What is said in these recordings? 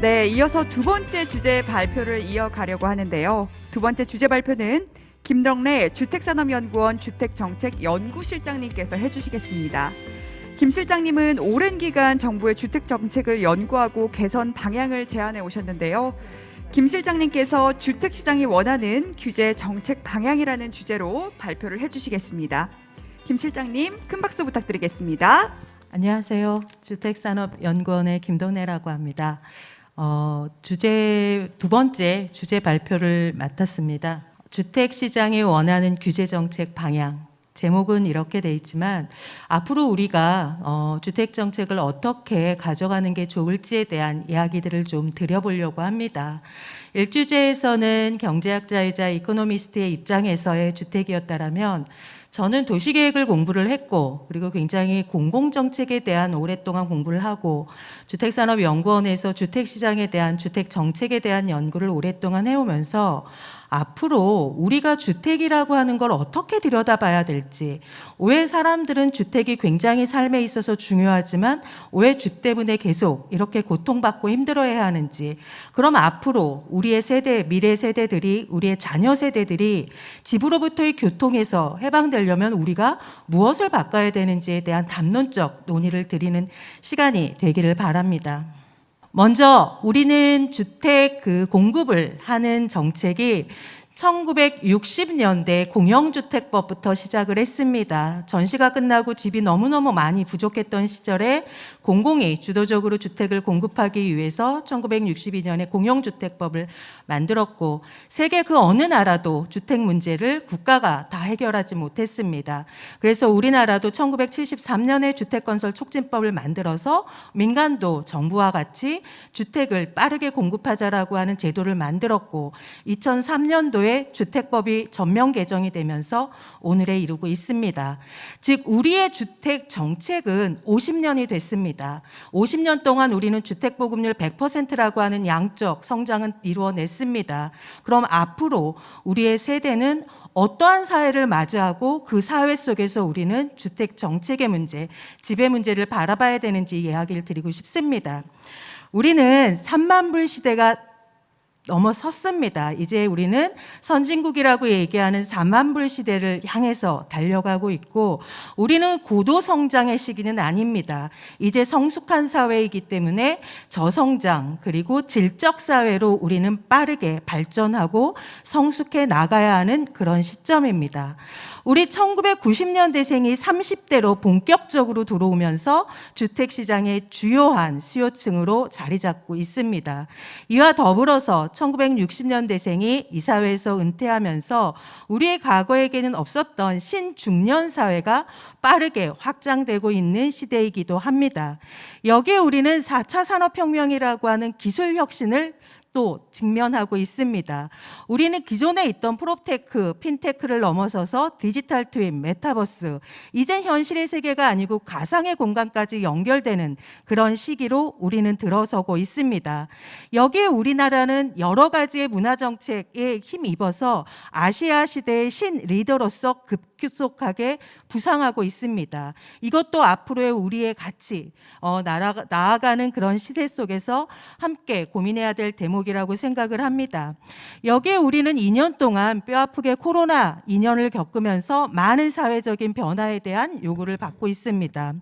네, 이어서 두 번째 주제 발표를 이어가려고 하는데요. 두 번째 주제 발표는 김덕래 주택산업연구원 주택정책연구실장님께서 해주시겠습니다. 김 실장님은 오랜 기간 정부의 주택정책을 연구하고 개선 방향을 제안해 오셨는데요. 김 실장님께서 주택시장이 원하는 규제 정책 방향이라는 주제로 발표를 해주시겠습니다. 김 실장님, 큰 박수 부탁드리겠습니다. 안녕하세요. 주택산업연구원의 김덕래라고 합니다. 두 번째 주제 발표를 맡았습니다. 주택시장이 원하는 규제정책 방향. 제목은 이렇게 돼 있지만 앞으로 우리가 주택정책을 어떻게 가져가는 게 좋을지에 대한 이야기들을 좀 드려보려고 합니다. 1주제에서는 경제학자이자 이코노미스트의 입장에서의 주택이었다라면 저는 도시계획을 공부를 했고 그리고 굉장히 공공정책에 대한 오랫동안 공부를 하고 주택산업연구원에서 주택시장에 대한 주택정책에 대한 연구를 오랫동안 해오면서 앞으로 우리가 주택이라고 하는 걸 어떻게 들여다봐야 될지, 왜 사람들은 주택이 굉장히 삶에 있어서 중요하지만 왜 주 때문에 계속 이렇게 고통받고 힘들어해야 하는지, 그럼 앞으로 우리의 세대, 미래 세대들이, 우리의 자녀 세대들이 집으로부터의 교통에서 해방되려면 우리가 무엇을 바꿔야 되는지에 대한 담론적 논의를 드리는 시간이 되기를 바랍니다. 먼저 우리는 주택 공급을 하는 정책이 1960년대 공영주택법부터 시작을 했습니다. 전시가 끝나고 집이 너무너무 많이 부족했던 시절에 공공이 주도적으로 주택을 공급하기 위해서 1962년에 공영주택법을 만들었고 세계 그 어느 나라도 주택 문제를 국가가 다 해결하지 못했습니다. 그래서 우리나라도 1973년에 주택건설촉진법을 만들어서 민간도 정부와 같이 주택을 빠르게 공급하자라고 하는 제도를 만들었고 2003년도에 주택법이 전면 개정이 되면서 오늘에 이르고 있습니다. 즉 우리의 주택 정책은 50년이 됐습니다. 50년 동안 우리는 주택 보급률 100%라고 하는 양적 성장은 이루어냈습니다. 그럼 앞으로 우리의 세대는 어떠한 사회를 마주하고 그 사회 속에서 우리는 주택 정책의 문제, 집의 문제를 바라봐야 되는지 이야기를 드리고 싶습니다. 우리는 3만 불 시대가 넘어섰습니다. 이제 우리는 선진국이라고 얘기하는 4만 불 시대를 향해서 달려가고 있고 우리는 고도 성장의 시기는 아닙니다. 이제 성숙한 사회이기 때문에 저성장 그리고 질적 사회로 우리는 빠르게 발전하고 성숙해 나가야 하는 그런 시점입니다. 우리 1990년대생이 30대로 본격적으로 들어오면서 주택시장의 주요한 수요층으로 자리 잡고 있습니다. 이와 더불어서 1960년대생이 이 사회에서 은퇴하면서 우리의 과거에게는 없었던 신중년 사회가 빠르게 확장되고 있는 시대이기도 합니다. 여기에 우리는 4차 산업혁명이라고 하는 기술혁신을 또 직면하고 있습니다. 우리는 기존에 있던 프롭테크, 핀테크를 넘어서서 디지털 트윈, 메타버스, 이젠 현실의 세계가 아니고 가상의 공간까지 연결되는 그런 시기로 우리는 들어서고 있습니다. 여기에 우리나라는 여러 가지의 문화정책에 힘입어서 아시아 시대의 신리더로서 급속하게 부상하고 있습니다. 이것도 앞으로의 우리의 가치, 나아가는 그런 시대 속에서 함께 고민해야 될 대목이라고 생각을 합니다. 여기에 우리는 2년 동안 뼈아프게 코로나 2년을 겪으면서 많은 사회적인 변화에 대한 요구를 받고 있습니다.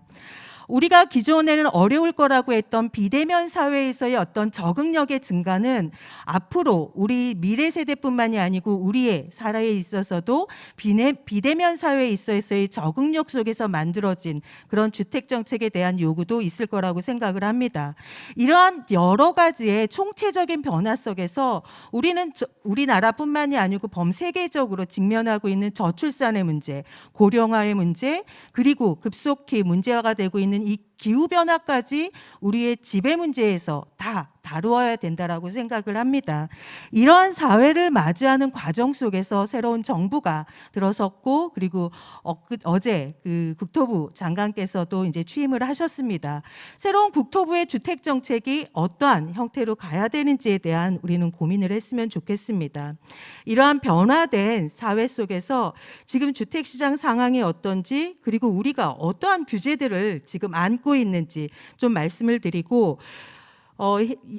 우리가 기존에는 어려울 거라고 했던 비대면 사회에서의 어떤 적응력의 증가는 앞으로 우리 미래 세대뿐만이 아니고 우리의 사회에 있어서도 비대면 사회에 있어서의 적응력 속에서 만들어진 그런 주택정책에 대한 요구도 있을 거라고 생각을 합니다. 이러한 여러 가지의 총체적인 변화 속에서 우리는 우리나라뿐만이 아니고 범세계적으로 직면하고 있는 저출산의 문제, 고령화의 문제, 그리고 급속히 문제화가 되고 있는 이 기후변화까지 우리의 지배 문제에서 다 다루어야 된다라고 생각을 합니다. 이러한 사회를 맞이하는 과정 속에서 새로운 정부가 들어섰고 그리고 어제 국토부 장관께서도 이제 취임을 하셨습니다. 새로운 국토부의 주택 정책이 어떠한 형태로 가야 되는지에 대한 우리는 고민을 했으면 좋겠습니다. 이러한 변화된 사회 속에서 지금 주택 시장 상황이 어떤지 그리고 우리가 어떠한 규제들을 지금 안고 있는지 좀 말씀을 드리고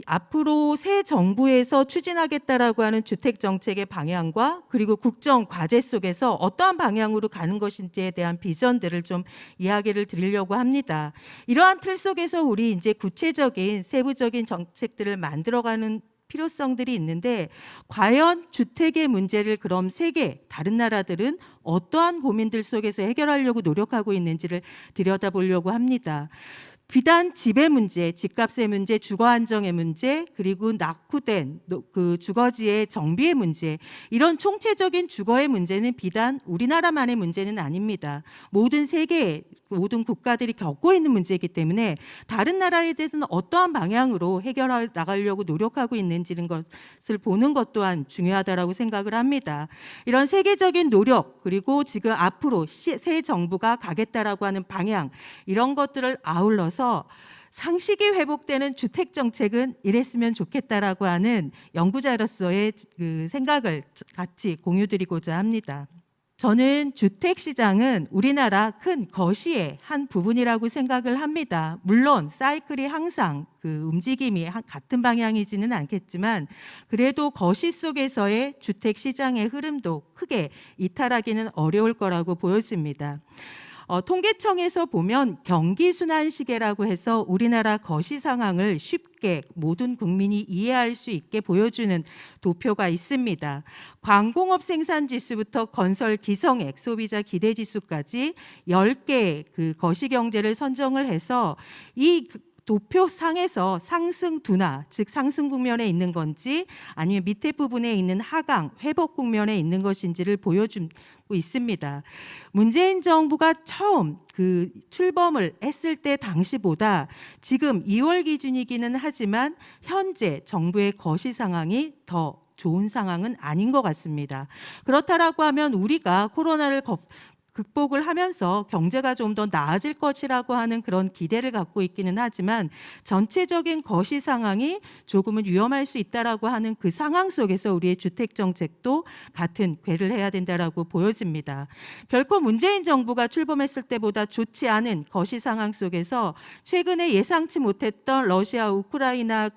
앞으로 새 정부에서 추진하겠다라고 하는 주택 정책의 방향과 그리고 국정 과제 속에서 어떠한 방향으로 가는 것인지에 대한 비전들을 좀 이야기를 드리려고 합니다. 이러한 틀 속에서 우리 이제 구체적인 세부적인 정책들을 만들어가는 필요성들이 있는데, 과연 주택의 문제를 그럼 세계 다른 나라들은 어떠한 고민들 속에서 해결하려고 노력하고 있는지를 들여다보려고 합니다. 비단 집의 문제, 집값의 문제, 주거 안정의 문제, 그리고 낙후된 그 주거지의 정비의 문제, 이런 총체적인 주거의 문제는 비단 우리나라만의 문제는 아닙니다. 모든 세계, 모든 국가들이 겪고 있는 문제이기 때문에 다른 나라에 대해서는 어떠한 방향으로 해결해 나가려고 노력하고 있는지는 것을 보는 것 또한 중요하다라고 생각을 합니다. 이런 세계적인 노력, 그리고 지금 앞으로 새 정부가 가겠다라고 하는 방향, 이런 것들을 아울러서 상식이 회복되는 주택 정책은 이랬으면 좋겠다라고 하는 연구자로서의 그 생각을 같이 공유드리고자 합니다. 저는 주택 시장은 우리나라 큰 거시의 한 부분이라고 생각을 합니다. 물론 사이클이 항상 그 움직임이 같은 방향이지는 않겠지만, 그래도 거시 속에서의 주택 시장의 흐름도 크게 이탈하기는 어려울 거라고 보여집니다. 통계청에서 보면 경기순환시계라고 해서 우리나라 거시 상황을 쉽게 모든 국민이 이해할 수 있게 보여주는 도표가 있습니다. 광공업 생산지수부터 건설 기성액, 소비자 기대지수까지 10개의 그 거시경제를 선정을 해서 이 도표상에서 상승 둔화, 즉 상승 국면에 있는 건지 아니면 밑에 부분에 있는 하강, 회복 국면에 있는 것인지를 보여주고 있습니다. 문재인 정부가 처음 그 출범을 했을 때 당시보다 지금 2월 기준이기는 하지만 현재 정부의 거시 상황이 더 좋은 상황은 아닌 것 같습니다. 그렇다라고 하면 우리가 코로나를 극복을 하면서 경제가 좀 더 나아질 것이라고 하는 그런 기대를 갖고 있기는 하지만, 전체적인 거시 상황이 조금은 위험할 수 있다라고 하는 그 상황 속에서 우리의 주택 정책도 같은 궤를 해야 된다라고 보여집니다. 결코 문재인 정부가 출범했을 때보다 좋지 않은 거시 상황 속에서 최근에 예상치 못했던 러시아 우크라이나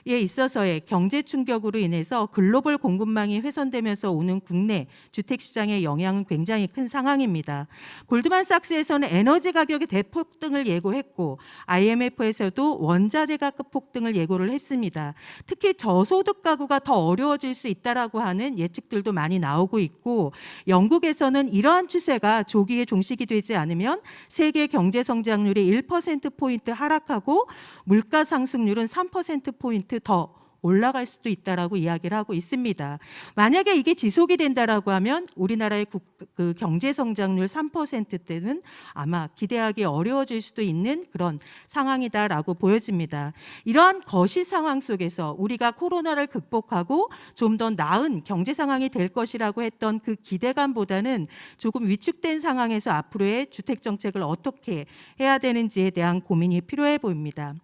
에 있어서의 경제 충격으로 인해서 글로벌 공급망이 훼손되면서 오는 국내 주택시장의 영향은 굉장히 큰 상황입니다. 골드만삭스에서는 에너지 가격의 대폭등을 예고했고 IMF에서도 원자재 가격 폭등을 예고를 했습니다. 특히 저소득 가구가 더 어려워질 수 있다라고 하는 예측들도 많이 나오고 있고, 영국에서는 이러한 추세가 조기에 종식이 되지 않으면 세계 경제 성장률이 1%포인트 하락하고 물가 상승률은 3%포인트 더 올라갈 수도 있다라고 이야기를 하고 있습니다. 만약에 이게 지속이 된다라고 하면 우리나라의 그 경제 성장률 3%대는 아마 기대하기 어려워질 수도 있는 그런 상황이다라고 보여집니다. 이러한 거시 상황 속에서 우리가 코로나를 극복하고 좀 더 나은 경제 상황이 될 것이라고 했던 그 기대감보다는 조금 위축된 상황에서 앞으로의 주택 정책을 어떻게 해야 되는지에 대한 고민이 필요해 보입니다.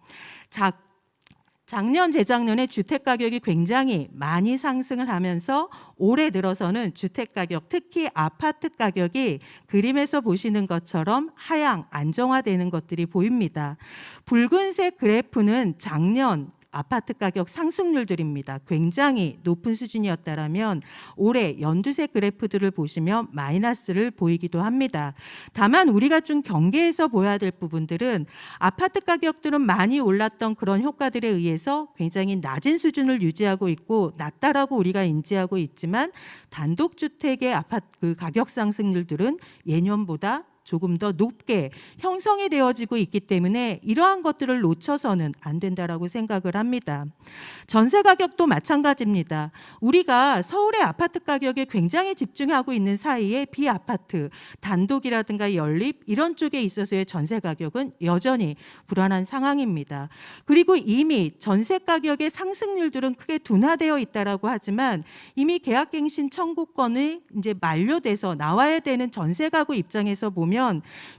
작년, 재작년에 주택 가격이 굉장히 많이 상승을 하면서 올해 들어서는 주택 가격, 특히 아파트 가격이 그림에서 보시는 것처럼 하향 안정화되는 것들이 보입니다. 붉은색 그래프는 작년 아파트 가격 상승률들입니다. 굉장히 높은 수준이었다라면 올해 연두색 그래프들을 보시면 마이너스를 보이기도 합니다. 다만 우리가 좀 경계해서 보여야 될 부분들은 아파트 가격들은 많이 올랐던 그런 효과들에 의해서 굉장히 낮은 수준을 유지하고 있고 낮다라고 우리가 인지하고 있지만, 단독주택의 아파트 그 가격 상승률들은 예년보다 조금 더 높게 형성이 되어지고 있기 때문에 이러한 것들을 놓쳐서는 안 된다라고 생각을 합니다. 전세 가격도 마찬가지입니다. 우리가 서울의 아파트 가격에 굉장히 집중하고 있는 사이에 비아파트, 단독이라든가 연립 이런 쪽에 있어서의 전세 가격은 여전히 불안한 상황입니다. 그리고 이미 전세 가격의 상승률들은 크게 둔화되어 있다라고 하지만 이미 계약갱신 청구권이 이제 만료돼서 나와야 되는 전세 가구 입장에서 보면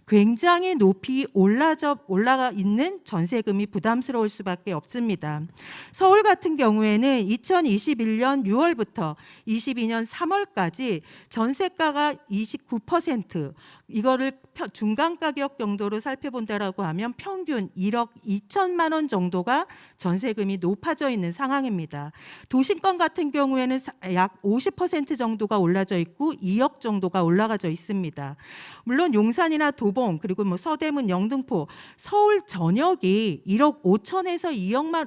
굉장히 높이 올라가 있는 전세금이 부담스러울 수밖에 없습니다. 서울 같은 경우에는 2021년 6월부터 22년 3월까지 전세가가 29%, 이거를 중간 가격 정도로 살펴본다라고 하면 평균 1억 2천만 원 정도가 전세금이 높아져 있는 상황입니다. 도심권 같은 경우에는 약 50% 정도가 올라져 있고 2억 정도가 올라가져 있습니다. 물론 용산이나 도봉 그리고 뭐 서대문, 영등포, 서울 전역이 1억 5천에서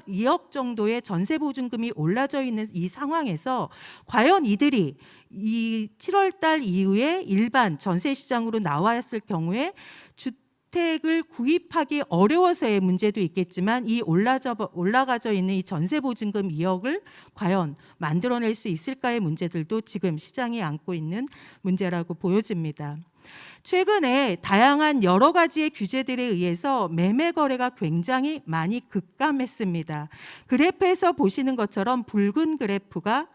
2억 정도의 전세 보증금이 올라져 있는 이 상황에서 과연 이들이 이 7월 달 이후에 일반 전세 시장으로 나왔을 경우에 주택을 구입하기 어려워서의 문제도 있겠지만 이 올라가져 있는 이 전세 보증금 2억을 과연 만들어낼 수 있을까의 문제들도 지금 시장이 안고 있는 문제라고 보여집니다. 최근에 다양한 여러 가지의 규제들에 의해서 매매 거래가 굉장히 많이 급감했습니다. 그래프에서 보시는 것처럼 붉은 그래프가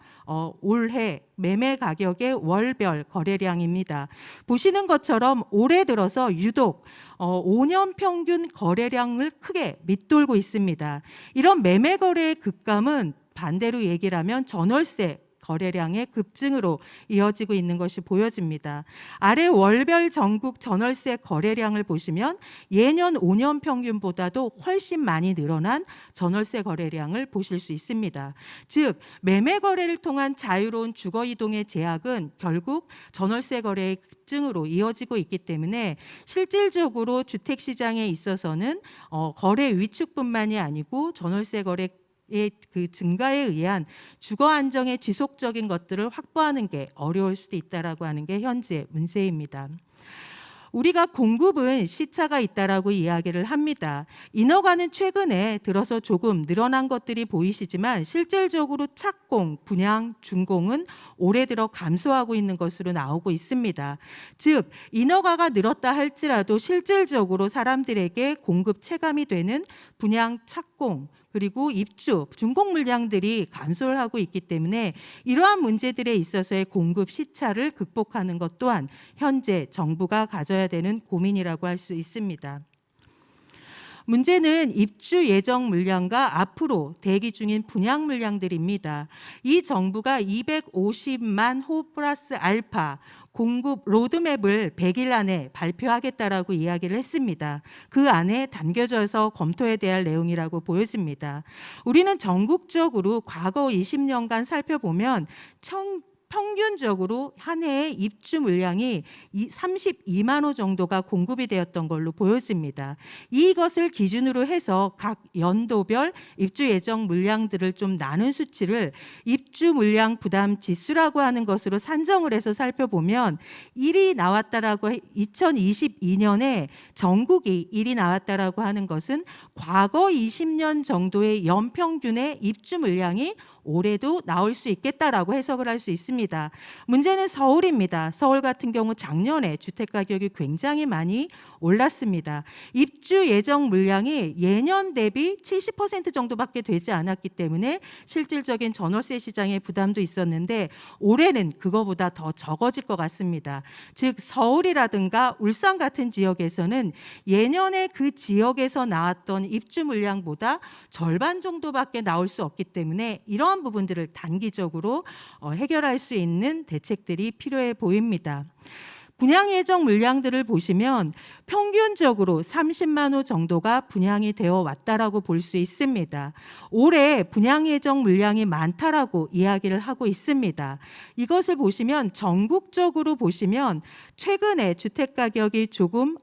올해 매매 가격의 월별 거래량입니다. 보시는 것처럼 올해 들어서 유독 5년 평균 거래량을 크게 밑돌고 있습니다. 이런 매매 거래의 급감은 반대로 얘기를 하면 전월세 거래량의 급증으로 이어지고 있는 것이 보여집니다. 아래 월별 전국 전월세 거래량을 보시면 예년 5년 평균보다도 훨씬 많이 늘어난 전월세 거래량을 보실 수 있습니다. 즉 매매 거래를 통한 자유로운 주거 이동의 제약은 결국 전월세 거래의 급증으로 이어지고 있기 때문에 실질적으로 주택 시장에 있어서는 거래 위축뿐만이 아니고 전월세 거래 그 증가에 의한 주거 안정의 지속적인 것들을 확보하는 게 어려울 수도 있다라고 하는 게 현재 문제입니다. 우리가 공급은 시차가 있다라고 이야기를 합니다. 인허가는 최근에 들어서 조금 늘어난 것들이 보이시지만 실질적으로 착공, 분양, 준공은 올해 들어 감소하고 있는 것으로 나오고 있습니다. 즉 인허가가 늘었다 할지라도 실질적으로 사람들에게 공급 체감이 되는 분양, 착공 그리고 입주, 준공 물량들이 감소를 하고 있기 때문에 이러한 문제들에 있어서의 공급 시차를 극복하는 것 또한 현재 정부가 가져야 되는 고민이라고 할 수 있습니다. 문제는 입주 예정 물량과 앞으로 대기 중인 분양 물량들입니다. 이 정부가 250만 호 플러스 알파 공급 로드맵을 100일 안에 발표하겠다라고 이야기를 했습니다. 그 안에 담겨져서 검토해야 될 내용이라고 보여집니다. 우리는 전국적으로 과거 20년간 살펴보면 평균적으로 한 해의 입주 물량이 32만 호 정도가 공급이 되었던 걸로 보여집니다. 이것을 기준으로 해서 각 연도별 입주 예정 물량들을 좀 나눈 수치를 입주 물량 부담 지수라고 하는 것으로 산정을 해서 살펴보면 1이 나왔다라고 2022년에 전국이 1이 나왔다라고 하는 것은 과거 20년 정도의 연평균의 입주 물량이 올해도 나올 수 있겠다라고 해석을 할 수 있습니다. 문제는 서울입니다. 서울 같은 경우 작년에 주택 가격이 굉장히 많이 올랐습니다. 입주 예정 물량이 예년 대비 70% 정도밖에 되지 않았기 때문에 실질적인 전월세 시장의 부담도 있었는데 올해는 그거보다 더 적어질 것 같습니다. 즉 서울이라든가 울산 같은 지역에서는 예년에 그 지역에서 나왔던 입주 물량보다 절반 정도밖에 나올 수 없기 때문에 이러한 부분들을 단기적으로 해결할 수 있는 대책들이 필요해 보입니다. 분양 예정 물량들을 보시면 평균적으로 30만 호 정도가 분양이 되어 왔다라고 볼 수 있습니다. 올해 분양 예정 물량이 많다라고 이야기를 하고 있습니다. 이것을 보시면 전국적으로 보시면 최근에 주택 가격이 조금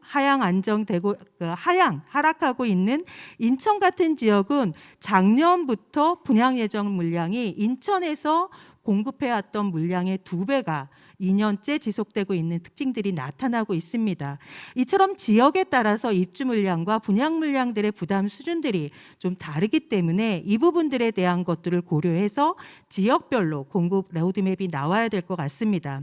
하락하고 있는 인천 같은 지역은 작년부터 분양 예정 물량이 인천에서 공급해왔던 물량의 2배가 2년째 지속되고 있는 특징들이 나타나고 있습니다. 이처럼 지역에 따라서 입주 물량과 분양 물량들의 부담 수준들이 좀 다르기 때문에 이 부분들에 대한 것들을 고려해서 지역별로 공급 로드맵이 나와야 될 것 같습니다.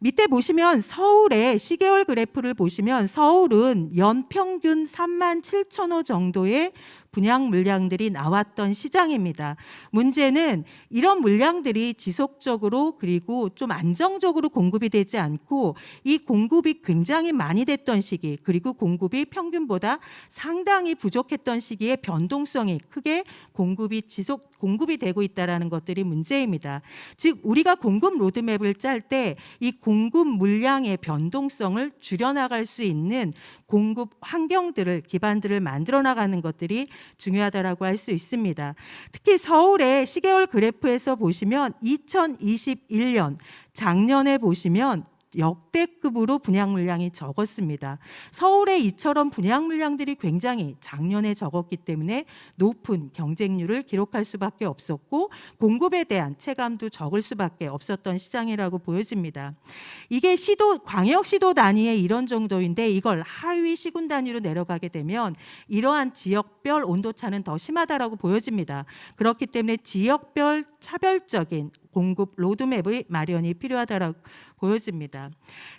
밑에 보시면 서울의 시계월 그래프를 보시면 서울은 연평균 3만 7천 호 정도의 분양 물량들이 나왔던 시장입니다. 문제는 이런 물량들이 지속적으로 그리고 좀 안정적으로 공급이 되지 않고 이 공급이 굉장히 많이 됐던 시기 그리고 공급이 평균보다 상당히 부족했던 시기에 변동성이 크게 공급이 되고 있다는 것들이 문제입니다. 즉 우리가 공급 로드맵을 짤 때 이 공급 물량의 변동성을 줄여나갈 수 있는 공급 환경들을 기반들을 만들어 나가는 것들이 중요하다라고 할 수 있습니다. 특히 서울의 시계열 그래프에서 보시면 2021년 작년에 보시면 역대급으로 분양 물량이 적었습니다. 서울에 이처럼 분양 물량들이 굉장히 작년에 적었기 때문에 높은 경쟁률을 기록할 수밖에 없었고 공급에 대한 체감도 적을 수밖에 없었던 시장이라고 보여집니다. 이게 광역시도 단위의 이런 정도인데 이걸 하위 시군 단위로 내려가게 되면 이러한 지역별 온도차는 더 심하다라고 보여집니다. 그렇기 때문에 지역별 차별적인 공급 로드맵의 마련이 필요하다라고 보여집니다.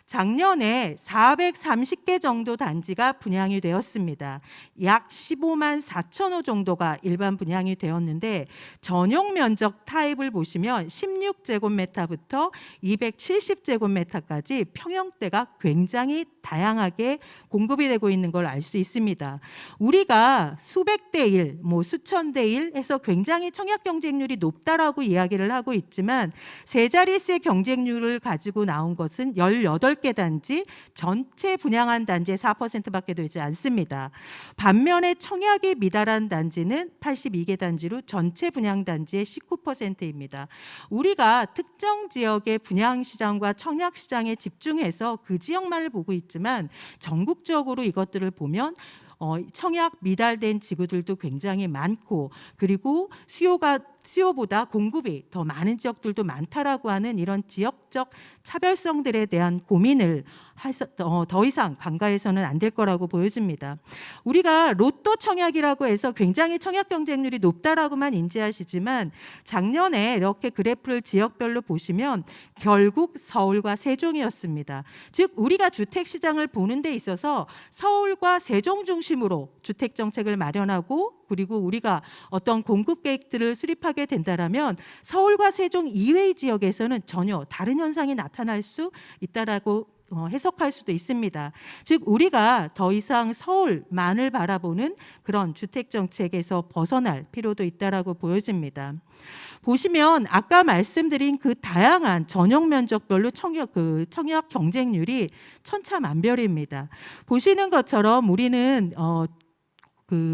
작년에 430개 정도 단지가 분양이 되었습니다. 약 15만 4천 호 정도가 일반 분양이 되었는데 전용 면적 타입을 보시면 16제곱미터부터 270제곱미터까지 평형대가 굉장히 다양하게 공급이 되고 있는 걸 알 수 있습니다. 우리가 수백 대 1, 수천 대 1 해서 굉장히 청약 경쟁률이 높다라고 이야기를 하고 있지만 세 자릿수의 경쟁률을 가지고 나온 것은 18개 단지 전체 분양한 단지의 4%밖에 되지 않습니다. 반면에 청약이 미달한 단지는 82개 단지로 전체 분양 단지의 19%입니다. 우리가 특정 지역의 분양 시장과 청약 시장에 집중해서 그 지역만을 보고 있지만 전국적으로 이것들을 보면 청약 미달된 지구들도 굉장히 많고 그리고 수요보다 공급이 더 많은 지역들도 많다라고 하는 이런 지역적 차별성들에 대한 고민을 더 이상 간과해서는 안 될 거라고 보여집니다. 우리가 로또 청약이라고 해서 굉장히 청약 경쟁률이 높다라고만 인지하시지만 작년에 이렇게 그래프를 지역별로 보시면 결국 서울과 세종이었습니다. 즉 우리가 주택 시장을 보는 데 있어서 서울과 세종 중심으로 주택 정책을 마련하고 그리고 우리가 어떤 공급 계획들을 수립하게 된다라면 서울과 세종 이외의 지역에서는 전혀 다른 현상이 나타날 수 있다라고 해석할 수도 있습니다. 즉 우리가 더 이상 서울만을 바라보는 그런 주택 정책에서 벗어날 필요도 있다라고 보여집니다. 보시면 아까 말씀드린 그 다양한 전용 면적별로 청약 경쟁률이 천차만별입니다. 보시는 것처럼 우리는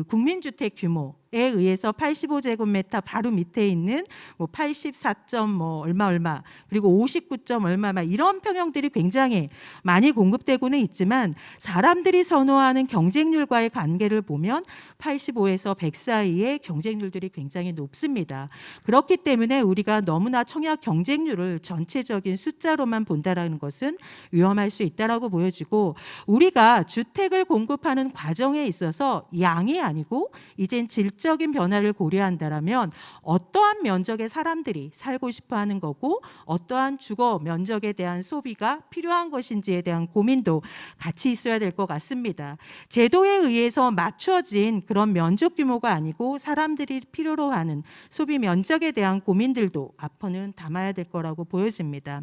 국민주택 규모에 의해서 85제곱미터 바로 밑에 있는 84점 얼마 그리고 59점 얼마 이런 평형들이 굉장히 많이 공급되고는 있지만 사람들이 선호하는 경쟁률과의 관계를 보면 85에서 100 사이의 경쟁률들이 굉장히 높습니다. 그렇기 때문에 우리가 너무나 청약 경쟁률을 전체적인 숫자로만 본다라는 것은 위험할 수 있다라고 보여지고 우리가 주택을 공급하는 과정에 있어서 양이 아니고 이젠 질적인 변화를 고려한다라면 어떠한 면적의 사람들이 살고 싶어하는 거고 어떠한 주거 면적에 대한 소비가 필요한 것인지에 대한 고민도 같이 있어야 될 것 같습니다. 제도에 의해서 맞춰진 그런 면적 규모가 아니고 사람들이 필요로 하는 소비 면적에 대한 고민들도 앞으로는 담아야 될 거라고 보여집니다.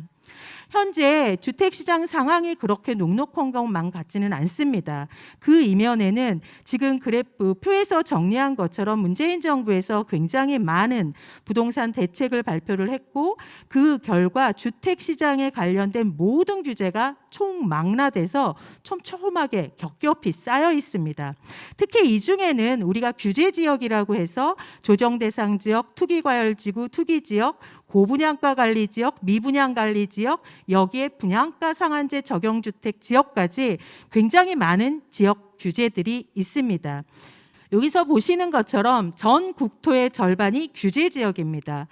현재 주택시장 상황이 그렇게 녹록한 것만 같지는 않습니다. 그 이면에는 지금 그래프 표에서 정리한 것처럼 문재인 정부에서 굉장히 많은 부동산 대책을 발표를 했고 그 결과 주택시장에 관련된 모든 규제가 총망라돼서 촘촘하게 겹겹이 쌓여 있습니다. 특히 이 중에는 우리가 규제지역이라고 해서 조정대상지역, 투기과열지구, 투기지역, 고분양가 관리지역, 미분양 관리지역, 여기에 분양가 상한제 적용주택 지역까지 굉장히 많은 지역 규제들이 있습니다. 여기서 보시는 것처럼 전 국토의 절반이 규제지역입니다.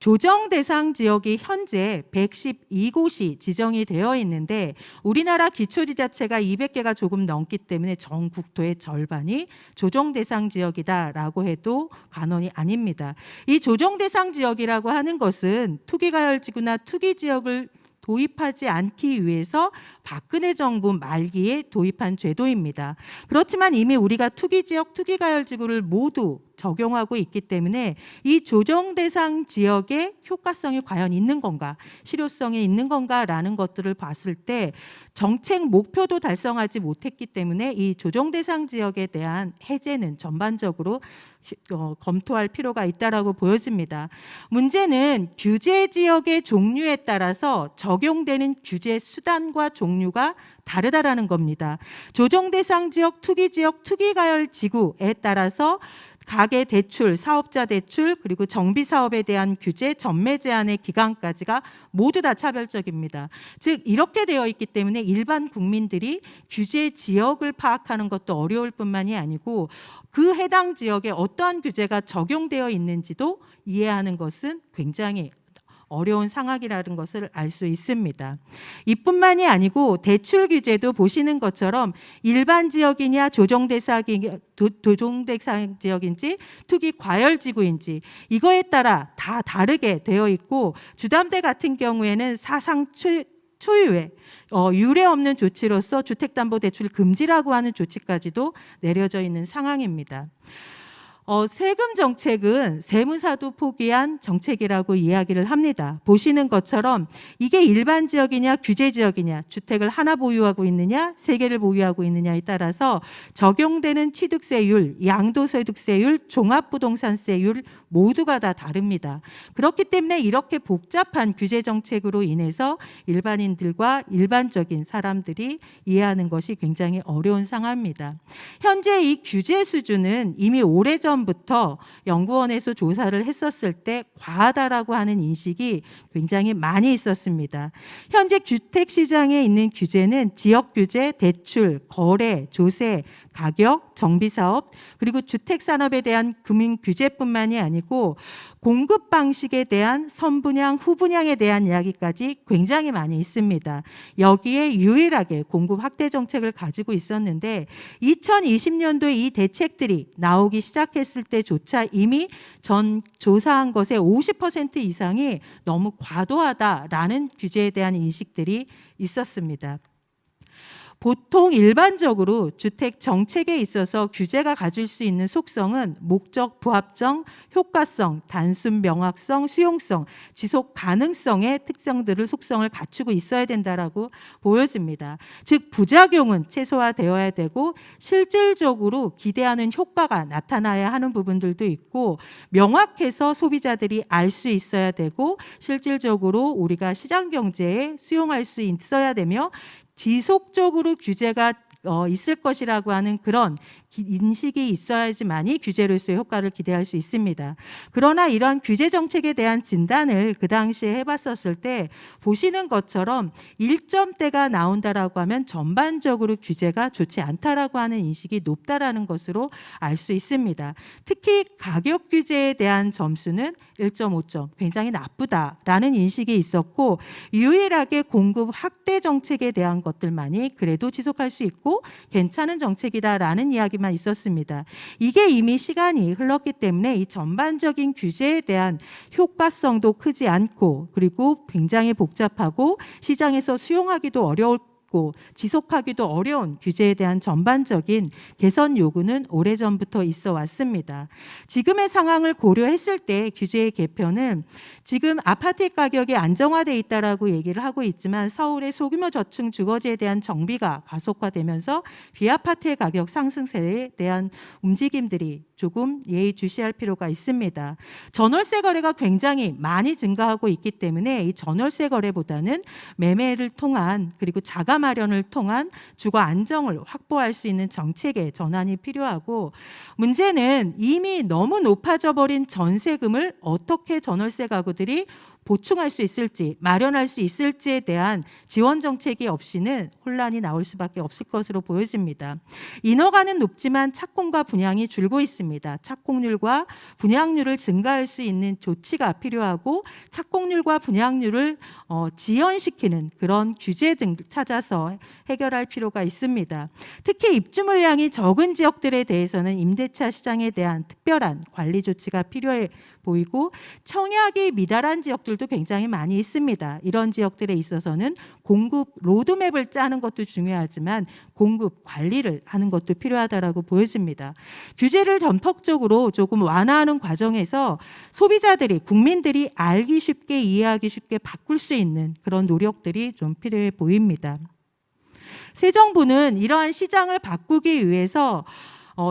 조정 대상 지역이 현재 112곳이 지정이 되어 있는데 우리나라 기초지자체가 200개가 조금 넘기 때문에 전 국토의 절반이 조정 대상 지역이다라고 해도 과언이 아닙니다. 이 조정 대상 지역이라고 하는 것은 투기가열지구나 투기지역을 도입하지 않기 위해서 박근혜 정부 말기에 도입한 제도입니다. 그렇지만 이미 우리가 투기지역, 투기가열지구를 모두 적용하고 있기 때문에 이 조정 대상 지역의 효과성이 과연 있는 건가, 실효성이 있는 건가라는 것들을 봤을 때 정책 목표도 달성하지 못했기 때문에 이 조정 대상 지역에 대한 해제는 전반적으로 검토할 필요가 있다라고 보여집니다. 문제는 규제 지역의 종류에 따라서 적용되는 규제 수단과 종류가 다르다라는 겁니다. 조정 대상 지역, 투기 지역, 투기 가열 지구에 따라서 가계 대출, 사업자 대출, 그리고 정비 사업에 대한 규제, 전매 제한의 기간까지가 모두 다 차별적입니다. 즉 이렇게 되어 있기 때문에 일반 국민들이 규제 지역을 파악하는 것도 어려울 뿐만이 아니고 그 해당 지역에 어떠한 규제가 적용되어 있는지도 이해하는 것은 굉장히 어려운 상황이라는 것을 알 수 있습니다. 이뿐만이 아니고 대출 규제도 보시는 것처럼 일반 지역이냐 조정 대상 지역인지 투기 과열 지구인지 이거에 따라 다 다르게 되어 있고 주담대 같은 경우에는 사상 초유의 유례 없는 조치로서 주택담보대출 금지라고 하는 조치까지도 내려져 있는 상황입니다. 세금 정책은 세무사도 포기한 정책이라고 이야기를 합니다. 보시는 것처럼 이게 일반 지역이냐 규제 지역이냐, 주택을 하나 보유하고 있느냐 세 개를 보유하고 있느냐에 따라서 적용되는 취득세율, 양도소득세율, 종합부동산세율 모두가 다 다릅니다. 그렇기 때문에 이렇게 복잡한 규제 정책으로 인해서 일반인들과 일반적인 사람들이 이해하는 것이 굉장히 어려운 상황입니다. 현재 이 규제 수준은 이미 오래전부터 연구원에서 조사를 했었을 때 과하다라고 하는 인식이 굉장히 많이 있었습니다. 현재 주택시장에 있는 규제는 지역 규제, 대출, 거래, 조세, 가격, 정비사업, 그리고 주택산업에 대한 금융 규제뿐만이 아니고 공급 방식에 대한 선분양, 후분양에 대한 이야기까지 굉장히 많이 있습니다. 여기에 유일하게 공급 확대 정책을 가지고 있었는데 2020년도에 이 대책들이 나오기 시작했을 때조차 이미 전 조사한 것의 50% 이상이 너무 과도하다라는 규제에 대한 인식들이 있었습니다. 보통 일반적으로 주택 정책에 있어서 규제가 가질 수 있는 속성은 목적 부합성, 효과성, 단순 명확성, 수용성, 지속 가능성의 특성들을 속성을 갖추고 있어야 된다라고 보여집니다. 즉 부작용은 최소화되어야 되고 실질적으로 기대하는 효과가 나타나야 하는 부분들도 있고 명확해서 소비자들이 알 수 있어야 되고 실질적으로 우리가 시장 경제에 수용할 수 있어야 되며 지속적으로 규제가 있을 것이라고 하는 그런 인식이 있어야지만이 규제로서의 효과를 기대할 수 있습니다. 그러나 이러한 규제 정책에 대한 진단을 그 당시에 해봤었을 때 보시는 것처럼 1점대가 나온다라고 하면 전반적으로 규제가 좋지 않다라고 하는 인식이 높다라는 것으로 알 수 있습니다. 특히 가격 규제에 대한 점수는 1.5점, 굉장히 나쁘다라는 인식이 있었고 유일하게 공급 확대 정책에 대한 것들만이 그래도 지속할 수 있고 괜찮은 정책이다라는 이야기만 있었습니다. 이게 이미 시간이 흘렀기 때문에 이 전반적인 규제에 대한 효과성도 크지 않고 그리고 굉장히 복잡하고 시장에서 수용하기도 어려울 지속하기도 어려운 규제에 대한 전반적인 개선 요구는 오래전부터 있어 왔습니다. 지금의 상황을 고려했을 때 규제의 개편은 지금 아파트 가격이 안정화돼 있다라고 얘기를 하고 있지만 서울의 소규모 저층 주거지에 대한 정비가 가속화되면서 비아파트의 가격 상승세에 대한 움직임들이 조금 예의주시할 필요가 있습니다. 전월세 거래가 굉장히 많이 증가하고 있기 때문에 이 전월세 거래보다는 매매를 통한 그리고 자가 마련을 통한 주거 안정을 확보할 수 있는 정책의 전환이 필요하고 문제는 이미 너무 높아져 버린 전세금을 어떻게 전월세 가구들이 보충할 수 있을지 마련할 수 있을지에 대한 지원 정책이 없이는 혼란이 나올 수밖에 없을 것으로 보여집니다. 인허가는 높지만 착공과 분양이 줄고 있습니다. 착공률과 분양률을 증가할 수 있는 조치가 필요하고 착공률과 분양률을 지연시키는 그런 규제 등 찾아서 해결할 필요가 있습니다. 특히 입주 물량이 적은 지역들에 대해서는 임대차 시장에 대한 특별한 관리 조치가 필요해 보이고 청약이 미달한 지역들도 지역들도 굉장히 많이 있습니다. 이런 지역들에 있어서는 공급 로드맵을 짜는 것도 중요하지만 공급 관리를 하는 것도 필요하다라고 보여집니다. 규제를 전폭적으로 조금 완화하는 과정에서 소비자들이, 국민들이 알기 쉽게, 이해하기 쉽게 바꿀 수 있는 그런 노력들이 좀 필요해 보입니다. 새 정부는 이러한 시장을 바꾸기 위해서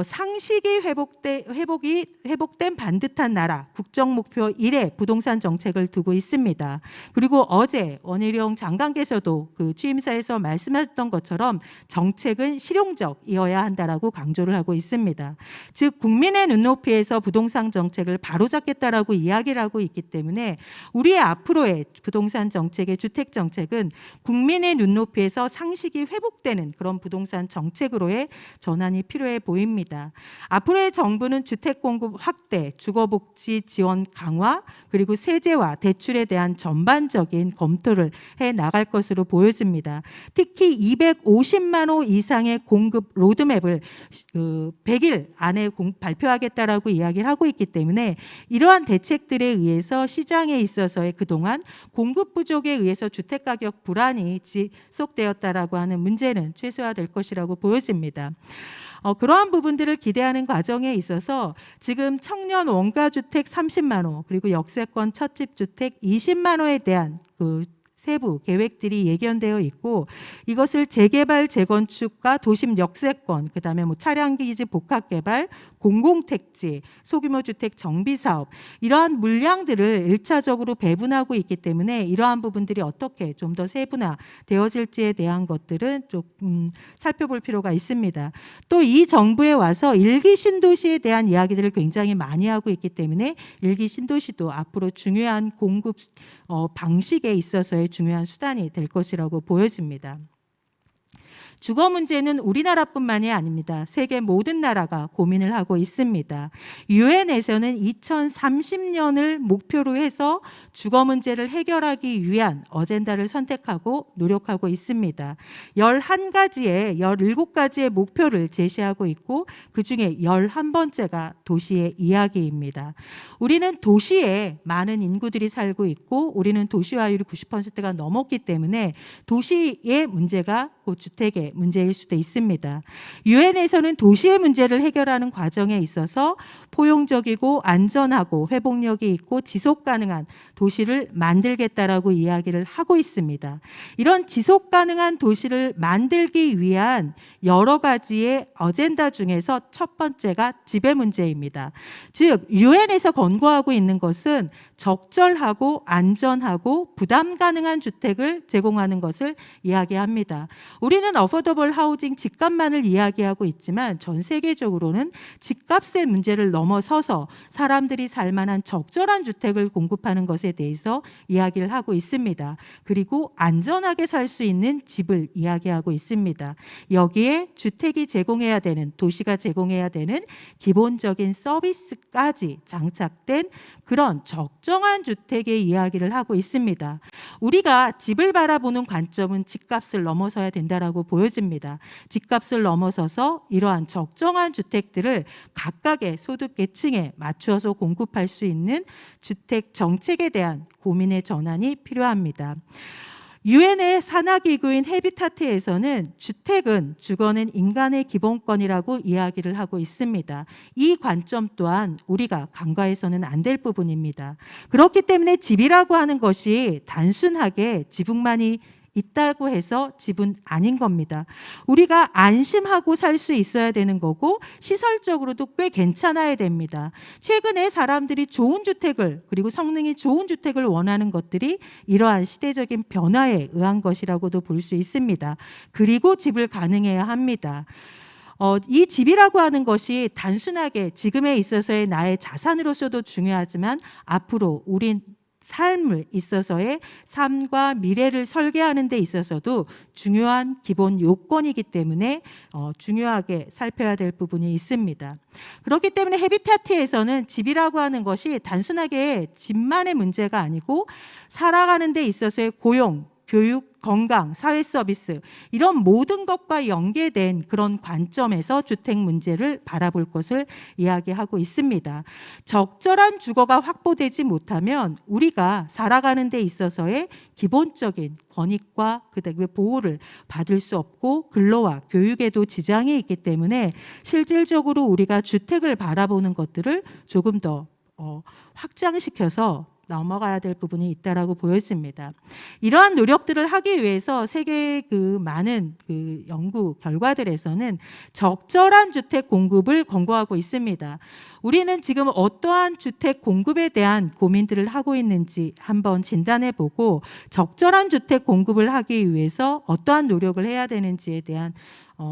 상식이 회복된 반듯한 나라, 국정목표 1의 부동산 정책을 두고 있습니다. 그리고 어제 원희룡 장관께서도 그 취임사에서 말씀하셨던 것처럼 정책은 실용적이어야 한다라고 강조를 하고 있습니다. 즉 국민의 눈높이에서 부동산 정책을 바로잡겠다라고 이야기를 하고 있기 때문에 우리의 앞으로의 부동산 정책의 주택 정책은 국민의 눈높이에서 상식이 회복되는 그런 부동산 정책으로의 전환이 필요해 보입니다. 앞으로의 정부는 주택 공급 확대, 주거복지 지원 강화, 그리고 세제와 대출에 대한 전반적인 검토를 해 나갈 것으로 보여집니다. 특히 250만 호 이상의 공급 로드맵을 100일 안에 발표하겠다라고 이야기를 하고 있기 때문에 이러한 대책들에 의해서 시장에 있어서의 그동안 공급 부족에 의해서 주택 가격 불안이 지속되었다라고 하는 문제는 최소화될 것이라고 보여집니다. 그러한 부분들을 기대하는 과정에 있어서 지금 청년 원가주택 30만 호 그리고 역세권 첫집주택 20만 호에 대한 그 세부 계획들이 예견되어 있고 이것을 재개발, 재건축과 도심 역세권, 그다음에 차량기지 복합개발, 공공택지, 소규모 주택 정비 사업 이러한 물량들을 1차적으로 배분하고 있기 때문에 이러한 부분들이 어떻게 좀 더 세분화되어질지에 대한 것들은 좀 살펴볼 필요가 있습니다. 또 이 정부에 와서 일기 신도시에 대한 이야기들을 굉장히 많이 하고 있기 때문에 일기 신도시도 앞으로 중요한 공급 방식에 있어서의 중요한 수단이 될 것이라고 보여집니다. 주거 문제는 우리나라뿐만이 아닙니다. 세계 모든 나라가 고민을 하고 있습니다. 유엔에서는 2030년을 목표로 해서 주거 문제를 해결하기 위한 어젠다를 선택하고 노력하고 있습니다. 11가지의 17가지의 목표를 제시하고 있고 그중에 11번째가 도시의 이야기입니다. 우리는 도시에 많은 인구들이 살고 있고 우리는 도시화율이 90%가 넘었기 때문에 도시의 문제가 곧 주택의 문제일 수도 있습니다. 유엔에서는 도시의 문제를 해결하는 과정에 있어서 포용적이고 안전하고 회복력이 있고 지속 가능한 도시를 만들겠다라고 이야기를 하고 있습니다. 이런 지속 가능한 도시를 만들기 위한 여러 가지의 어젠다 중에서 첫 번째가 지배 문제입니다. 즉 유엔에서 권고하고 있는 것은 적절하고 안전하고 부담 가능한 주택을 제공하는 것을 이야기합니다. 우리는 어포더블 하우징 집값만을 이야기하고 있지만 전 세계적으로는 집값의 문제를 넘어서서 사람들이 살 만한 적절한 주택을 공급하는 것에 대해서 이야기를 하고 있습니다. 그리고 안전하게 살 수 있는 집을 이야기하고 있습니다. 여기에 주택이 제공해야 되는, 도시가 제공해야 되는 기본적인 서비스까지 장착된 그런 적정한 주택의 이야기를 하고 있습니다. 우리가 집을 바라보는 관점은 집값을 넘어서야 된다라고 보여집니다. 집값을 넘어서서 이러한 적정한 주택들을 각각의 소득 계층에 맞추어서 공급할 수 있는 주택 정책에 대한 고민의 전환이 필요합니다. 유엔의 산하기구인 헤비타트에서는 주택은 주거는 인간의 기본권이라고 이야기를 하고 있습니다. 이 관점 또한 우리가 간과해서는 안 될 부분입니다. 그렇기 때문에 집이라고 하는 것이 단순하게 지붕만이 있다고 해서 집은 아닌 겁니다. 우리가 안심하고 살 수 있어야 되는 거고 시설적으로도 꽤 괜찮아야 됩니다. 최근에 사람들이 좋은 주택을 그리고 성능이 좋은 주택을 원하는 것들이 이러한 시대적인 변화에 의한 것이라고도 볼 수 있습니다. 그리고 집을 가능해야 합니다. 이 집이라고 하는 것이 단순하게 지금에 있어서의 나의 자산으로서도 중요하지만 앞으로 우린 삶을 있어서의 삶과 미래를 설계하는 데 있어서도 중요한 기본 요건이기 때문에 중요하게 살펴야 될 부분이 있습니다. 그렇기 때문에 헤비타트에서는 집이라고 하는 것이 단순하게 집만의 문제가 아니고 살아가는 데 있어서의 고용, 교육, 건강, 사회 서비스 이런 모든 것과 연계된 그런 관점에서 주택 문제를 바라볼 것을 이야기하고 있습니다. 적절한 주거가 확보되지 못하면 우리가 살아가는 데 있어서의 기본적인 권익과 그다음에 보호를 받을 수 없고 근로와 교육에도 지장이 있기 때문에 실질적으로 우리가 주택을 바라보는 것들을 조금 더 확장시켜서 넘어가야 될 부분이 있다라고 보여집니다. 이러한 노력들을 하기 위해서 세계의 그 많은 그 연구 결과들에서는 적절한 주택 공급을 권고하고 있습니다. 우리는 지금 어떠한 주택 공급에 대한 고민들을 하고 있는지 한번 진단해 보고 적절한 주택 공급을 하기 위해서 어떠한 노력을 해야 되는지에 대한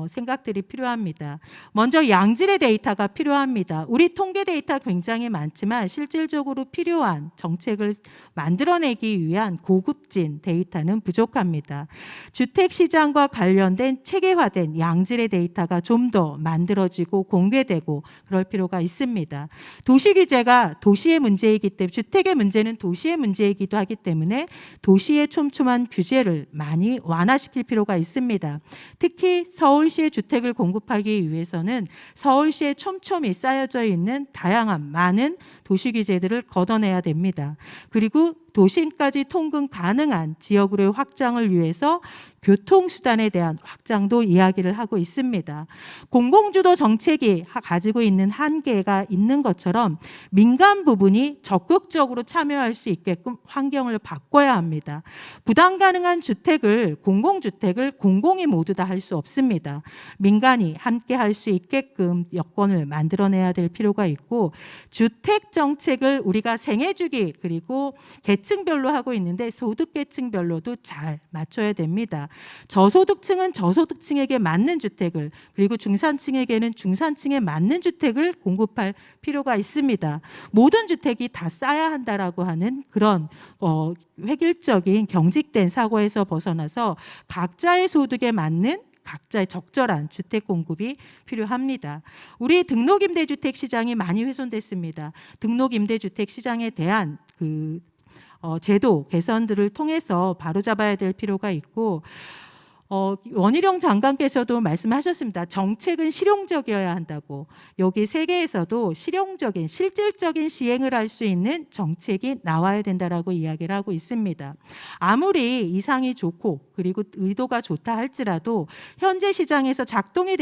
생각들이 필요합니다. 먼저 양질의 데이터가 필요합니다. 우리 통계 데이터 굉장히 많지만 실질적으로 필요한 정책을 만들어내기 위한 고급진 데이터는 부족합니다. 주택 시장과 관련된 체계화된 양질의 데이터가 좀 더 만들어지고 공개되고 그럴 필요가 있습니다. 도시 규제가 도시의 문제이기 때문에 주택의 문제는 도시의 문제이기도 하기 때문에 도시의 촘촘한 규제를 많이 완화시킬 필요가 있습니다. 특히 서울시의 주택을 공급하기 위해서는 서울시에 촘촘히 쌓여져 있는 다양한 많은 도시 규제들을 걷어내야 됩니다. 그리고 도심까지 통근 가능한 지역으로의 확장을 위해서 교통수단에 대한 확장도 이야기를 하고 있습니다. 공공주도 정책이 가지고 있는 한계가 있는 것처럼 민간 부분이 적극적으로 참여할 수 있게끔 환경을 바꿔야 합니다. 부담 가능한 주택을 공공주택을 공공이 모두 다 할 수 없습니다. 민간이 함께 할 수 있게끔 여건을 만들어내야 될 필요가 있고 주택 정책을 우리가 생애주기 그리고 계층별로 하고 있는데 소득계층별로도 잘 맞춰야 됩니다. 저소득층은 저소득층에게 맞는 주택을 그리고 중산층에게는 중산층에 맞는 주택을 공급할 필요가 있습니다. 모든 주택이 다 쌓아야 한다라고 하는 그런 획일적인 경직된 사고에서 벗어나서 각자의 소득에 맞는 각자의 적절한 주택 공급이 필요합니다. 우리 등록임대주택 시장이 많이 훼손됐습니다. 등록임대주택 시장에 대한 제도 개선들을 통해서 바로잡아야 될 필요가 있고 원희룡 장관께서도 말씀하셨습니다. 정책은 실용적이어야 한다고. 여기 세계에서도 실용적인 실질적인 시행을 할 수 있는 정책이 나와야 된다라고 이야기를 하고 있습니다. 아무리 이상이 좋고 그리고 의도가 좋다 할지라도 현재 시장에서 작동이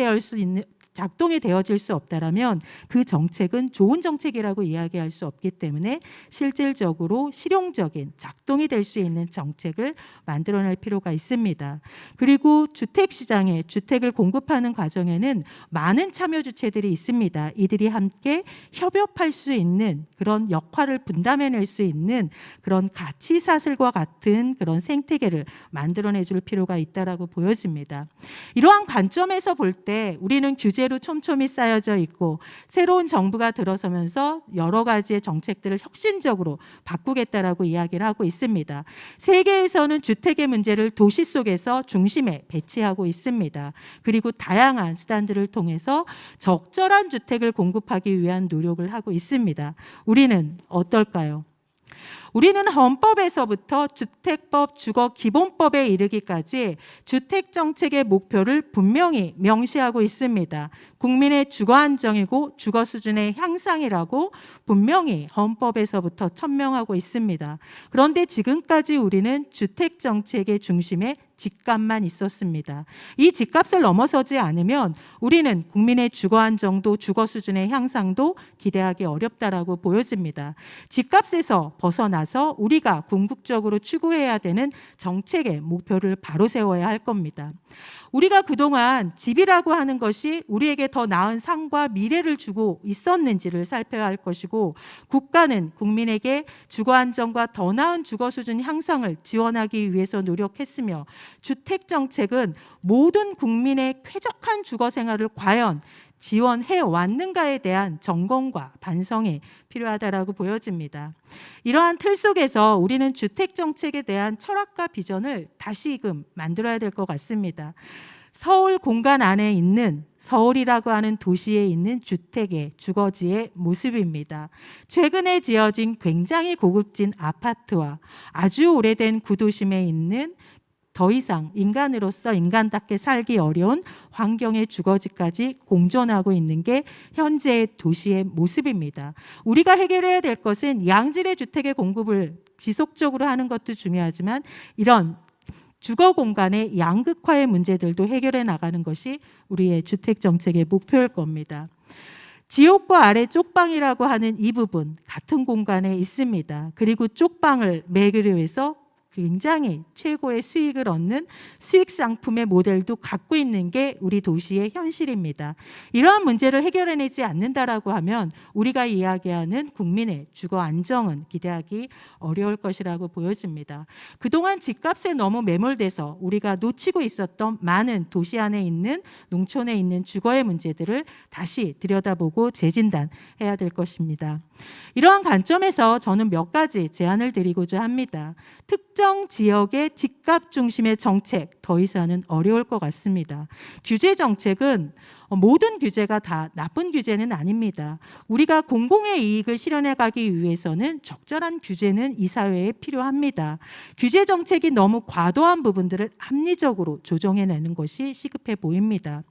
되어질 수 없다라면 그 정책은 좋은 정책이라고 이야기할 수 없기 때문에 실질적으로 실용적인 작동이 될 수 있는 정책을 만들어낼 필요가 있습니다. 그리고 주택 시장에 주택을 공급하는 과정에는 많은 참여 주체들이 있습니다. 이들이 함께 협업할 수 있는 그런 역할을 분담해낼 수 있는 그런 가치 사슬과 같은 그런 생태계를 만들어내 줄 필요가 있다라고 보여집니다. 이러한 관점에서 볼 때 우리는 규제로 촘촘히 쌓여져 있고 새로운 정부가 들어서면서 여러 가지의 정책들을 혁신적으로 바꾸겠다라고 이야기를 하고 있습니다. 세계에서는 주택의 문제를 도시 속에서 중심에 배치하고 있습니다. 그리고 다양한 수단들을 통해서 적절한 주택을 공급하기 위한 노력을 하고 있습니다. 우리는 어떨까요? 우리는 헌법에서부터 주택법, 주거기본법에 이르기까지 주택정책의 목표를 분명히 명시하고 있습니다. 국민의 주거 안정이고 주거 수준의 향상이라고 분명히 헌법에서부터 천명하고 있습니다. 그런데 지금까지 우리는 주택정책의 중심에 집값만 있었습니다. 이 집값을 넘어서지 않으면 우리는 국민의 주거 안정도 주거 수준의 향상도 기대하기 어렵다라고 보여집니다. 집값에서 벗어나서 우리가 궁극적으로 추구해야 되는 정책의 목표를 바로 세워야 할 겁니다. 우리가 그동안 집이라고 하는 것이 우리에게 더 나은 삶과 미래를 주고 있었는지를 살펴야 할 것이고 국가는 국민에게 주거 안정과 더 나은 주거 수준 향상을 지원하기 위해서 노력했으며 주택 정책은 모든 국민의 쾌적한 주거 생활을 과연 지원해 왔는가에 대한 점검과 반성이 필요하다라고 보여집니다. 이러한 틀 속에서 우리는 주택 정책에 대한 철학과 비전을 다시금 만들어야 될 것 같습니다. 서울 공간 안에 있는 서울이라고 하는 도시에 있는 주택의 주거지의 모습입니다. 최근에 지어진 굉장히 고급진 아파트와 아주 오래된 구도심에 있는 더 이상 인간으로서 인간답게 살기 어려운 환경의 주거지까지 공존하고 있는 게 현재의 도시의 모습입니다. 우리가 해결해야 될 것은 양질의 주택의 공급을 지속적으로 하는 것도 중요하지만 이런 주거 공간의 양극화의 문제들도 해결해 나가는 것이 우리의 주택 정책의 목표일 겁니다. 지옥과 아래 쪽방이라고 하는 이 부분 같은 공간에 있습니다. 그리고 쪽방을 매기려 해서 굉장히 최고의 수익을 얻는 수익 상품의 모델도 갖고 있는 게 우리 도시의 현실입니다. 이러한 문제를 해결해내지 않는다라고 하면 우리가 이야기하는 국민의 주거 안정은 기대하기 어려울 것이라고 보여집니다. 그동안 집값에 너무 매몰돼서 우리가 놓치고 있었던 많은 도시 안에 있는 농촌에 있는 주거의 문제들을 다시 들여다보고 재진단해야 될 것입니다. 이러한 관점에서 저는 몇 가지 제안을 드리고자 합니다. 특정 지역의 집값 중심의 정책 더 이상은 어려울 것 같습니다. 규제 정책은 모든 규제가 다 나쁜 규제는 아닙니다. 우리가 공공의 이익을 실현해 가기 위해서는 적절한 규제는 이 사회에 필요합니다. 규제 정책이 너무 과도한 부분들을 합리적으로 조정해내는 것이 시급해 보입니다.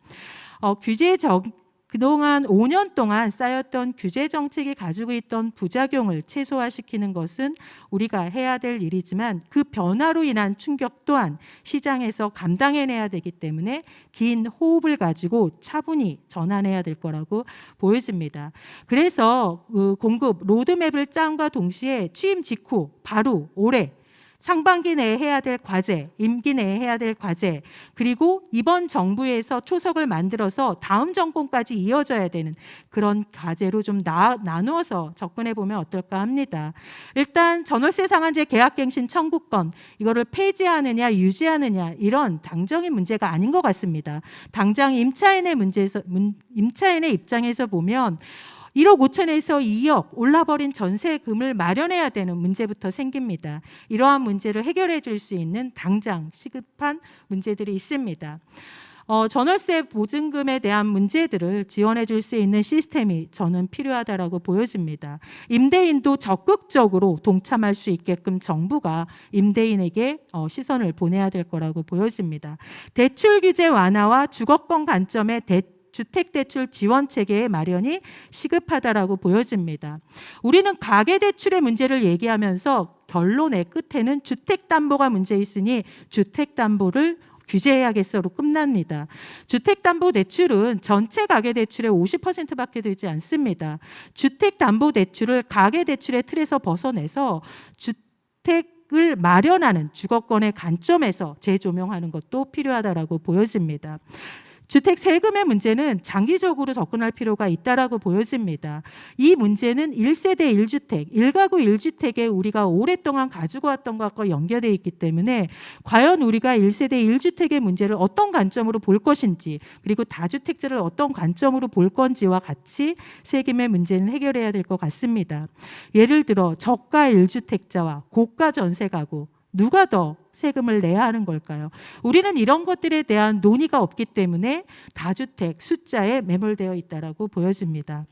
그동안 5년 동안 쌓였던 규제 정책이 가지고 있던 부작용을 최소화시키는 것은 우리가 해야 될 일이지만 그 변화로 인한 충격 또한 시장에서 감당해내야 되기 때문에 긴 호흡을 가지고 차분히 전환해야 될 거라고 보여집니다. 그래서 그 공급 로드맵을 짠과 동시에 취임 직후 바로 올해 상반기 내에 해야 될 과제, 임기 내에 해야 될 과제, 그리고 이번 정부에서 초석을 만들어서 다음 정권까지 이어져야 되는 그런 과제로 좀 나누어서 접근해 보면 어떨까 합니다. 일단 전월세 상한제 계약갱신 청구권 이거를 폐지하느냐 유지하느냐 이런 당정의 문제가 아닌 것 같습니다. 당장 임차인의 입장에서 보면 1억 5천에서 2억 올라버린 전세금을 마련해야 되는 문제부터 생깁니다. 이러한 문제를 해결해 줄 수 있는 당장 시급한 문제들이 있습니다. 전월세 보증금에 대한 문제들을 지원해 줄 수 있는 시스템이 저는 필요하다라고 보여집니다. 임대인도 적극적으로 동참할 수 있게끔 정부가 임대인에게 시선을 보내야 될 거라고 보여집니다. 대출 규제 완화와 주거권 관점의 주택대출 지원 체계의 마련이 시급하다라고 보여집니다. 우리는 가계대출의 문제를 얘기하면서 결론의 끝에는 주택담보가 문제 있으니 주택담보를 규제해야겠어로 끝납니다. 주택담보대출은 전체 가계대출의 50%밖에 되지 않습니다. 주택담보대출을 가계대출의 틀에서 벗어내서 주택을 마련하는 주거권의 관점에서 재조명하는 것도 필요하다라고 보여집니다. 주택 세금의 문제는 장기적으로 접근할 필요가 있다라고 보여집니다. 이 문제는 1세대 1주택, 1가구 1주택에 우리가 오랫동안 가지고 왔던 것과 연결되어 있기 때문에 과연 우리가 1세대 1주택의 문제를 어떤 관점으로 볼 것인지 그리고 다주택자를 어떤 관점으로 볼 건지와 같이 세금의 문제는 해결해야 될 것 같습니다. 예를 들어 저가 1주택자와 고가 전세 가구 누가 더 세금을 내야 하는 걸까요? 우리는 이런 것들에 대한 논의가 없기 때문에 다주택 숫자에 매몰되어 있다라고 보여집니다.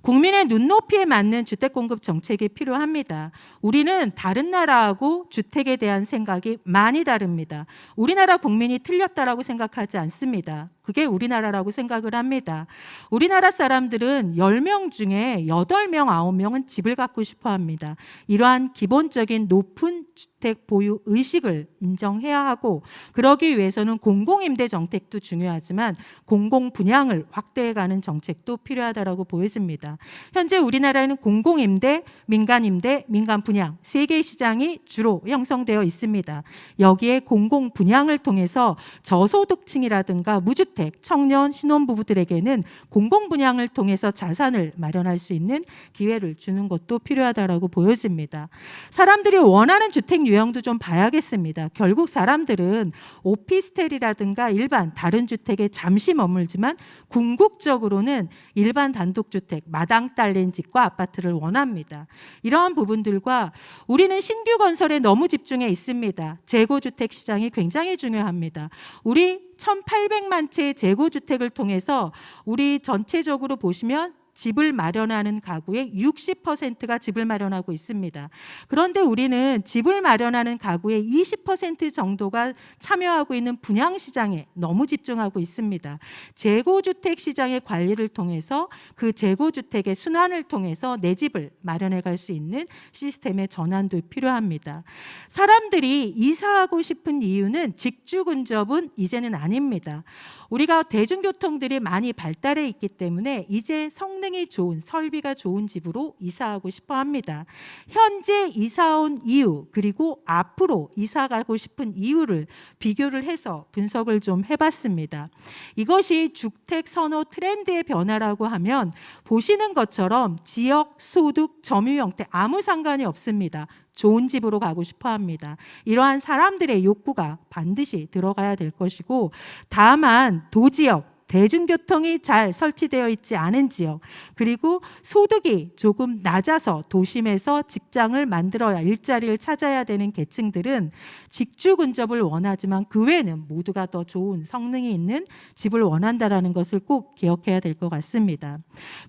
국민의 눈높이에 맞는 주택 공급 정책이 필요합니다. 우리는 다른 나라하고 주택에 대한 생각이 많이 다릅니다. 우리나라 국민이 틀렸다라고 생각하지 않습니다. 그게 우리나라라고 생각을 합니다. 우리나라 사람들은 10명 중에 8명, 9명은 집을 갖고 싶어 합니다. 이러한 기본적인 높은 주택 보유 의식을 인정해야 하고 그러기 위해서는 공공임대 정책도 중요하지만 공공분양을 확대해가는 정책도 필요하다고 보여집니다. 현재 우리나라에는 공공임대, 민간임대, 민간분양 세 개의 시장이 주로 형성되어 있습니다. 여기에 공공분양을 통해서 저소득층이라든가 무주택, 청년, 신혼부부들에게는 공공분양을 통해서 자산을 마련할 수 있는 기회를 주는 것도 필요하다고 보여집니다. 사람들이 원하는 주택 유형도 좀 봐야겠습니다. 결국 사람들은 오피스텔이라든가 일반 다른 주택에 잠시 머물지만 궁극적으로는 일반 단독주택, 마당 딸린 집과 아파트를 원합니다. 이러한 부분들과 우리는 신규 건설에 너무 집중해 있습니다. 재고주택 시장이 굉장히 중요합니다. 우리 1,800만 채의 재고주택을 통해서 우리 전체적으로 보시면 집을 마련하는 가구의 60%가 집을 마련하고 있습니다. 그런데 우리는 집을 마련하는 가구의 20% 정도가 참여하고 있는 분양시장에 너무 집중하고 있습니다. 재고주택 시장의 관리를 통해서 그 재고주택의 순환을 통해서 내 집을 마련해 갈 수 있는 시스템의 전환도 필요합니다. 사람들이 이사하고 싶은 이유는 직주 근접은 이제는 아닙니다. 우리가 대중교통들이 많이 발달해 있기 때문에 이제 성능이 좋은, 설비가 좋은 집으로 이사하고 싶어 합니다. 현재 이사 온 이유, 그리고 앞으로 이사 가고 싶은 이유를 비교를 해서 분석을 좀 해봤습니다. 이것이 주택 선호 트렌드의 변화라고 하면 보시는 것처럼 지역, 소득, 점유 형태 아무 상관이 없습니다. 좋은 집으로 가고 싶어 합니다. 이러한 사람들의 욕구가 반드시 들어가야 될 것이고, 다만 도지역, 대중교통이 잘 설치되어 있지 않은 지역, 그리고 소득이 조금 낮아서 도심에서 직장을 만들어야 일자리를 찾아야 되는 계층들은 직주 근접을 원하지만 그 외에는 모두가 더 좋은 성능이 있는 집을 원한다라는 것을 꼭 기억해야 될 것 같습니다.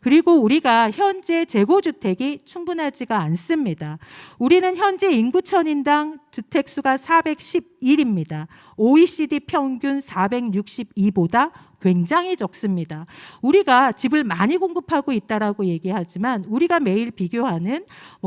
그리고 우리가 현재 재고주택이 충분하지가 않습니다. 우리는 현재 인구천인당 주택수가 411입니다. OECD 평균 462보다 굉장히 적습니다. 우리가 집을 많이 공급하고 있다라고 얘기하지만 우리가 매일 비교하는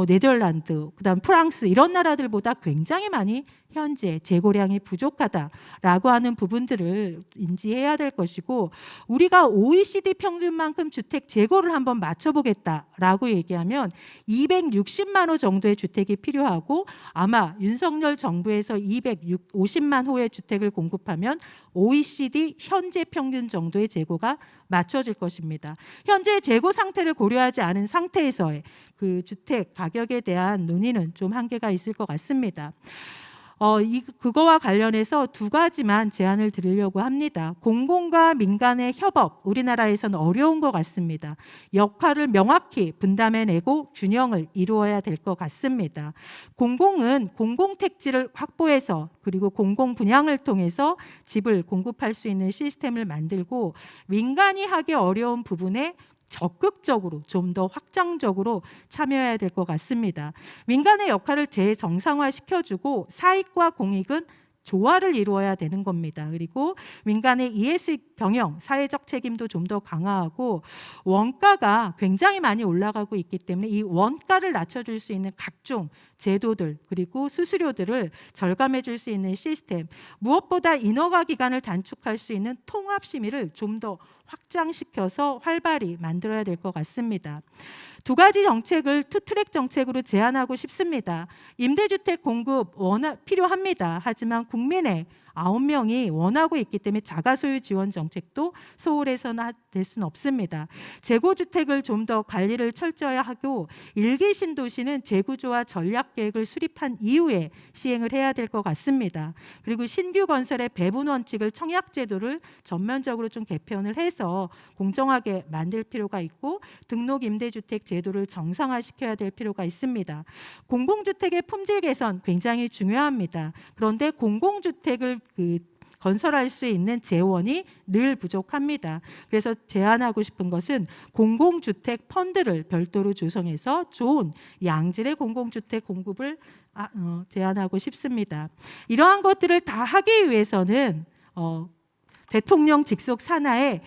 네덜란드, 그다음 프랑스 이런 나라들보다 굉장히 많이 현재 재고량이 부족하다라고 하는 부분들을 인지해야 될 것이고, 우리가 OECD 평균만큼 주택 재고를 한번 맞춰보겠다라고 얘기하면 260만 호 정도의 주택이 필요하고, 아마 윤석열 정부에서 250만 호의 주택을 공급하면 OECD 현재 평균 정도의 재고가 맞춰질 것입니다. 현재 재고 상태를 고려하지 않은 상태에서의 그 주택 가격에 대한 논의는 좀 한계가 있을 것 같습니다. 그거와 관련해서 두 가지만 제안을 드리려고 합니다. 공공과 민간의 협업, 우리나라에서는 어려운 것 같습니다. 역할을 명확히 분담해내고 균형을 이루어야 될 것 같습니다. 공공은 공공택지를 확보해서, 그리고 공공 분양을 통해서 집을 공급할 수 있는 시스템을 만들고, 민간이 하기 어려운 부분에 적극적으로 좀 더 확장적으로 참여해야 될 것 같습니다. 민간의 역할을 재정상화시켜주고 사익과 공익은 조화를 이루어야 되는 겁니다. 그리고 민간의 ESG 경영, 사회적 책임도 좀 더 강화하고, 원가가 굉장히 많이 올라가고 있기 때문에 이 원가를 낮춰줄 수 있는 각종 제도들, 그리고 수수료들을 절감해 줄 수 있는 시스템, 무엇보다 인허가 기간을 단축할 수 있는 통합 심의를 좀 더 확장시켜서 활발히 만들어야 될 것 같습니다. 두 가지 정책을 투트랙 정책으로 제안하고 싶습니다. 임대주택 공급 필요합니다. 하지만 국민의 9명이 원하고 있기 때문에 자가소유 지원 정책도 소홀해서는 될 수는 없습니다. 재고주택을 좀 더 관리를 철저히 하고, 일기 신도시는 재구조와 전략 계획을 수립한 이후에 시행을 해야 될 것 같습니다. 그리고 신규 건설의 배분 원칙을 청약 제도를 전면적으로 좀 개편을 해서 공정하게 만들 필요가 있고, 등록 임대주택 제도를 정상화시켜야 될 필요가 있습니다. 공공주택의 품질 개선 굉장히 중요합니다. 그런데 공공주택을 건설할 수 있는 재원이 늘 부족합니다. 그래서 제안하고 싶은 것은 공공주택 펀드를 별도로 조성해서 좋은 양질의 공공주택 공급을 제안하고 싶습니다. 이러한 것들을 다 하기 위해서는 대통령 직속 산하에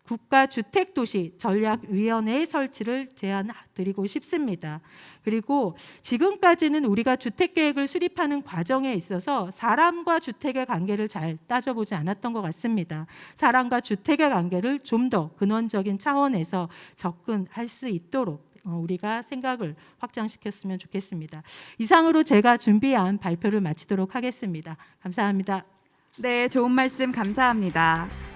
국가주택도시 전략위원회의 설치를 제안드리고 싶습니다. 그리고 지금까지는 우리가 주택계획을 수립하는 과정에 있어서 사람과 주택의 관계를 잘 따져보지 않았던 것 같습니다. 사람과 주택의 관계를 좀 더 근원적인 차원에서 접근할 수 있도록 우리가 생각을 확장시켰으면 좋겠습니다. 이상으로 제가 준비한 발표를 마치도록 하겠습니다. 감사합니다. 네, 좋은 말씀 감사합니다.